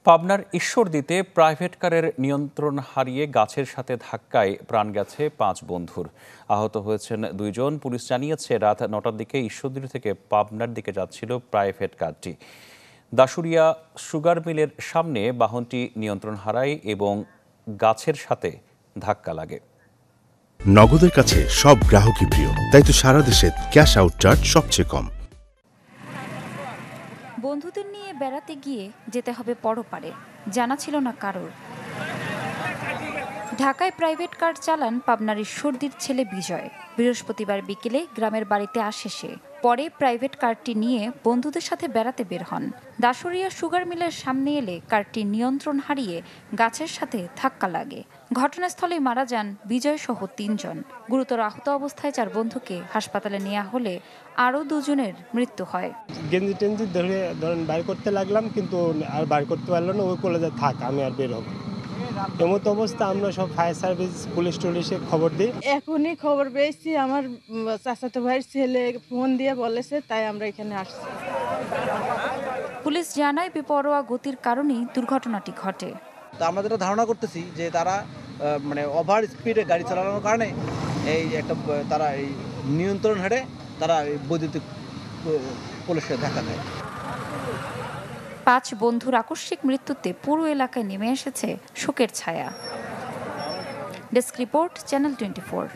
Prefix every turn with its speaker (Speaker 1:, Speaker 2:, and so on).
Speaker 1: পাবনার ঈশ্বরদীতে প্রাইভেট কারের নিয়ন্ত্রণ হারিয়ে গাছের সাথে ধাক্কায় প্রাণ গেছে 5 বন্ধুর। আহত হয়েছেন 2 জন। পুলিশ জানিয়েছে রাত 9টার দিকে ঈশ্বরদী থেকে পাবনার দিকে যাচ্ছিল প্রাইভেট কারটি। দাশুরিয়া সুগার মিলের সামনে বাহনটি নিয়ন্ত্রণ হারায় এবং গাছের সাথে ধাক্কা লাগে।
Speaker 2: নগদের কাছে সব গ্রাহকই প্রিয়, তাই তো সারা দেশে ক্যাশ আউট চার্জ সবচেয়ে কম।
Speaker 3: বন্ধুদের নিয়ে বেড়াতে গিয়ে যেতে হবে পরপারে, জানা ছিল না কারোর। ঢাকায় প্রাইভেট কার চালান পাবনার ঈশ্বরদীর ছেলে বিজয়। বৃহস্পতিবার বিকেলে গ্রামের বাড়িতে আসে সে। পরে প্রাইভেট কারটি নিয়ে বন্ধুদের সাথে বেড়াতে বের হন। দাশুরিয়া সুগার মিলের সামনে এলে কারটি নিয়ন্ত্রণ হারিয়ে গাছের সাথে ধাক্কা লাগে। ঘটনাস্থলেই মারা যান বিজয় সহ 3 জন। গুরুতর আহত অবস্থায় 4 বন্ধুকে হাসপাতালে নেওয়া হলে আরও 2 জনের মৃত্যু হয়।
Speaker 4: গেঞ্জি টেঞ্জি ধরেন বাইর করতে লাগলাম, কিন্তু আর বাইর করতে পারলো না। ওই কলেজে থাক, আমি আর বের হবো। এমত অবস্থা আমরা সব ফায়ার সার্ভিস, পুলিশ টুলিশে খবর দিই।
Speaker 5: এখনই খবর পেয়েছি, আমার চাচাতো ভাইয়ের ছেলে ফোন দিয়ে বলেছে, তাই আমরা এখানে আসছি।
Speaker 3: পুলিশ জানায় বেপরোয়া গতির কারণেই দুর্ঘটনাটি ঘটে।
Speaker 6: তো আমরা যেটা ধারণা করতেছি যে তারা ওভার স্পিডে গাড়ি চালানোর কারণে তারা এই নিয়ন্ত্রণ হারে তারা এই বৈদ্যুতিক পুলিশের ধাক্কা দেয়।
Speaker 3: 5 বন্ধুর আকস্মিক মৃত্যুতে পুরো এলাকায় নেমে এসেছে শোকের ছায়া। Desk report, channel 24।